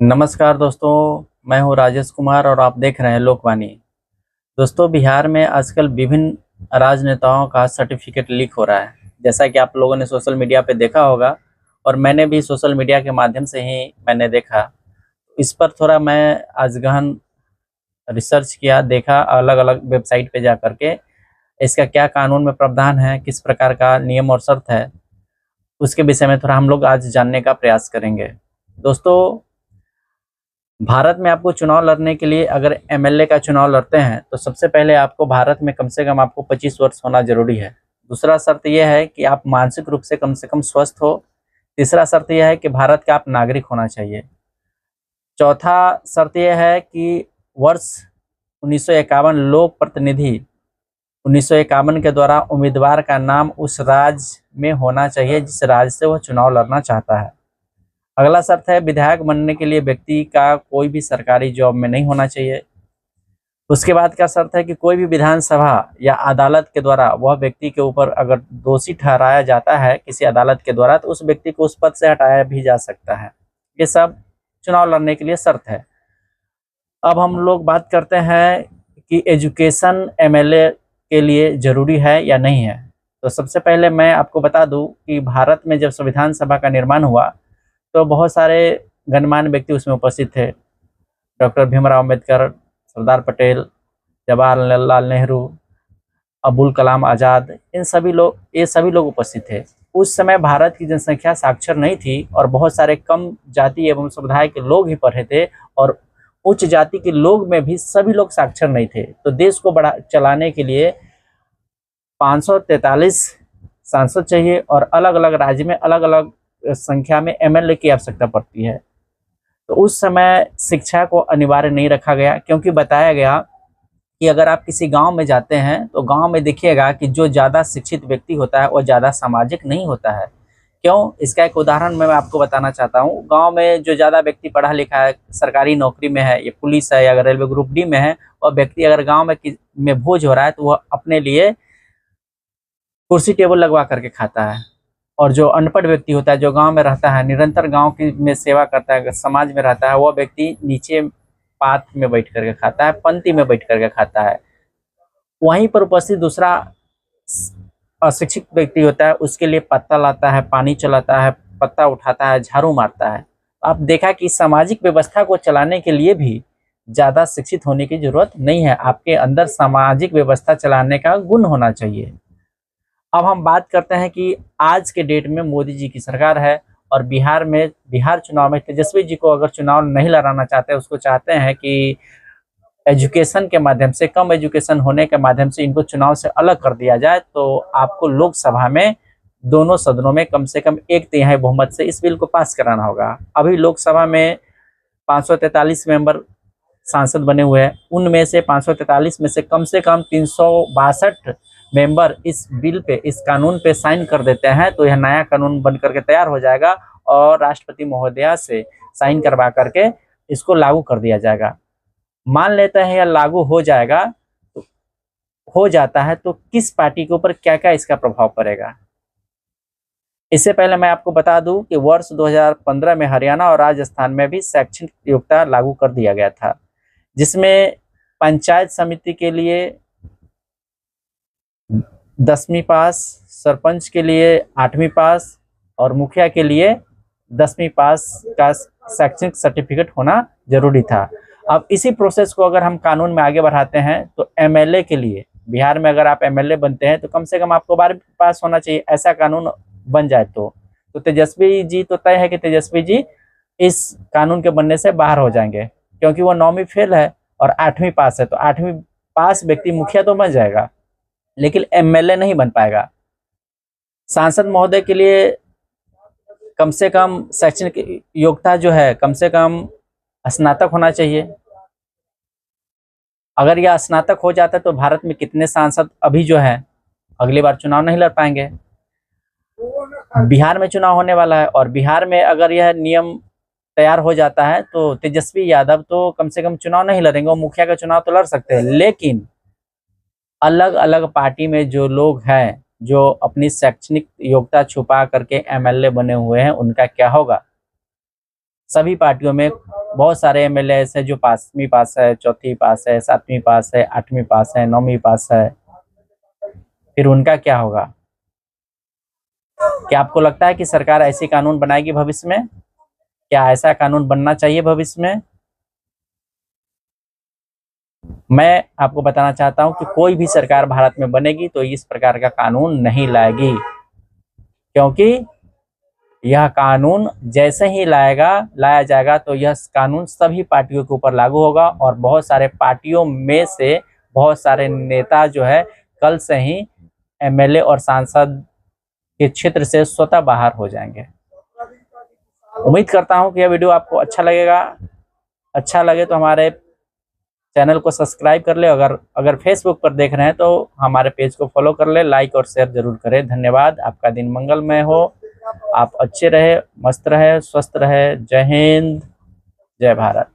नमस्कार दोस्तों, मैं हूं राजेश कुमार और आप देख रहे हैं लोकवाणी। दोस्तों, बिहार में आजकल विभिन्न राजनेताओं का सर्टिफिकेट लीक हो रहा है। जैसा कि आप लोगों ने सोशल मीडिया पे देखा होगा और मैंने भी सोशल मीडिया के माध्यम से ही मैंने देखा। इस पर थोड़ा मैं आज गहन रिसर्च किया, देखा अलग-अलग वेबसाइट पे जा कर के इसका क्या कानून में प्रावधान है, किस प्रकार का नियम और शर्त है, उसके विषय में थोड़ा हम लोग आज जानने का प्रयास करेंगे। दोस्तों, भारत में आपको चुनाव लड़ने के लिए अगर एमएलए का चुनाव लड़ते हैं तो सबसे पहले आपको भारत में कम से कम आपको 25 वर्ष होना जरूरी है। दूसरा शर्त यह है कि आप मानसिक रूप से कम स्वस्थ हो। तीसरा शर्त यह है कि भारत का आप नागरिक होना चाहिए। चौथा शर्त यह है कि वर्ष 1951 लोक प्रतिनिधि 1951 के द्वारा उम्मीदवार का नाम उस राज्य में होना चाहिए जिस राज्य से वह चुनाव लड़ना चाहता है। अगला शर्त है विधायक बनने के लिए व्यक्ति का कोई भी सरकारी जॉब में नहीं होना चाहिए। उसके बाद का शर्त है कि कोई भी विधानसभा या अदालत के द्वारा वह व्यक्ति के ऊपर अगर दोषी ठहराया जाता है किसी अदालत के द्वारा तो उस व्यक्ति को उस पद से हटाया भी जा सकता है। ये सब चुनाव लड़ने के लिए शर्त है। अब हम लोग बात करते हैं कि एजुकेशन एमएलए के लिए जरूरी है या नहीं है। तो सबसे पहले मैं आपको बता दूं कि भारत में जब संविधान सभा का निर्माण हुआ तो बहुत सारे गणमान्य व्यक्ति उसमें उपस्थित थे। डॉक्टर भीमराव अम्बेडकर, सरदार पटेल, जवाहरलाल नेहरू, अबुल कलाम आज़ाद, ये सभी लोग उपस्थित थे। उस समय भारत की जनसंख्या साक्षर नहीं थी और बहुत सारे कम जाति एवं समुदाय के लोग ही पढ़े थे और उच्च जाति के लोग में भी सभी लोग साक्षर नहीं थे। तो देश को चलाने के लिए 543 सांसद चाहिए और अलग अलग राज्य में अलग अलग संख्या में एमएलए की आवश्यकता पड़ती है। तो उस समय शिक्षा को अनिवार्य नहीं रखा गया क्योंकि बताया गया कि अगर आप किसी गांव में जाते हैं तो गांव में देखिएगा कि जो ज़्यादा शिक्षित व्यक्ति होता है वो ज़्यादा सामाजिक नहीं होता है। क्यों? इसका एक उदाहरण मैं आपको बताना चाहता हूँ। गांव में जो ज़्यादा व्यक्ति पढ़ा लिखा है, सरकारी नौकरी में है, या पुलिस है या अगर रेलवे ग्रुप डी में है, वह व्यक्ति अगर गाँव में भोज हो रहा है तो वह अपने लिए कुर्सी टेबल लगवा करके खाता है। और जो अनपढ़ व्यक्ति होता है, जो गांव में रहता है, निरंतर गांव की में सेवा करता है, समाज में रहता है, वह व्यक्ति नीचे पात में बैठ करके खाता है, पंक्ति में बैठ करके खाता है। वहीं पर उपस्थित दूसरा अशिक्षित व्यक्ति होता है, उसके लिए पत्ता लाता है, पानी चलाता है, पत्ता उठाता है, झाड़ू मारता है। आप देखा कि सामाजिक व्यवस्था को चलाने के लिए भी ज़्यादा शिक्षित होने की जरूरत नहीं है। आपके अंदर सामाजिक व्यवस्था चलाने का गुण होना चाहिए। अब हम बात करते हैं कि आज के डेट में मोदी जी की सरकार है और बिहार चुनाव में तेजस्वी जी को अगर चुनाव नहीं लड़ाना चाहते, उसको चाहते हैं कि एजुकेशन के माध्यम से, कम एजुकेशन होने के माध्यम से इनको चुनाव से अलग कर दिया जाए, तो आपको लोकसभा में दोनों सदनों में कम से कम 1/3 बहुमत से इस बिल को पास कराना होगा। अभी लोकसभा में 543 मेंबर सांसद बने हुए हैं, उनमें से 543 में से कम 362 मेंबर इस बिल पे, इस कानून पे साइन कर देते हैं तो यह नया कानून बन करके तैयार हो जाएगा और राष्ट्रपति महोदया से साइन करवा करके इसको लागू कर दिया जाएगा। मान लेते हैं यह लागू हो जाएगा, तो हो जाता है तो किस पार्टी के ऊपर क्या क्या इसका प्रभाव पड़ेगा। इससे पहले मैं आपको बता दूं कि वर्ष 2015 में हरियाणा और राजस्थान में भी शैक्षणिक योग्यता लागू कर दिया गया था, जिसमें पंचायत समिति के लिए 10वीं पास, सरपंच के लिए 8वीं पास और मुखिया के लिए 10वीं पास का शैक्षणिक सर्टिफिकेट होना जरूरी था। अब इसी प्रोसेस को अगर हम कानून में आगे बढ़ाते हैं तो एमएलए के लिए, बिहार में अगर आप एमएलए बनते हैं तो कम से कम आपको 12वीं पास होना चाहिए। ऐसा कानून बन जाए तो तेजस्वी जी, तो तय है कि तेजस्वी जी इस कानून के बनने से बाहर हो जाएंगे क्योंकि वो 9वीं फेल है और 8वीं पास है। तो 8वीं पास व्यक्ति मुखिया तो बन जाएगा लेकिन एमएलए नहीं बन पाएगा। सांसद महोदय के लिए कम से कम शैक्षणिक योग्यता जो है कम से कम स्नातक होना चाहिए। अगर यह स्नातक हो जाता है तो भारत में कितने सांसद अभी जो है अगली बार चुनाव नहीं लड़ पाएंगे। बिहार में चुनाव होने वाला है और बिहार में अगर यह नियम तैयार हो जाता है तो तेजस्वी यादव तो कम से कम चुनाव नहीं लड़ेंगे, वो मुखिया का चुनाव तो लड़ सकते हैं। लेकिन अलग अलग पार्टी में जो लोग हैं जो अपनी शैक्षणिक योग्यता छुपा करके एमएलए बने हुए हैं, उनका क्या होगा? सभी पार्टियों में बहुत सारे एमएलए ऐसे जो 5वीं पास है, 4वीं पास है, 7वीं पास है, 8वीं पास है, 9वीं पास है, फिर उनका क्या होगा? क्या आपको लगता है कि सरकार ऐसी कानून बनाएगी भविष्य में? क्या ऐसा कानून बनना चाहिए भविष्य में? मैं आपको बताना चाहता हूं कि कोई भी सरकार भारत में बनेगी तो इस प्रकार का कानून नहीं लाएगी, क्योंकि यह कानून जैसे ही लाया जाएगा तो यह कानून सभी पार्टियों के ऊपर लागू होगा और बहुत सारे पार्टियों में से बहुत सारे नेता जो है कल से ही एमएलए और सांसद के क्षेत्र से स्वतः बाहर हो जाएंगे। उम्मीद करता हूं कि यह वीडियो आपको अच्छा लगेगा। अच्छा लगे तो हमारे चैनल को सब्सक्राइब कर ले। अगर फेसबुक पर देख रहे हैं तो हमारे पेज को फॉलो कर ले, लाइक और शेयर जरूर करें। धन्यवाद। आपका दिन मंगलमय हो, आप अच्छे रहे, मस्त रहे, स्वस्थ रहे। जय हिंद, जय भारत।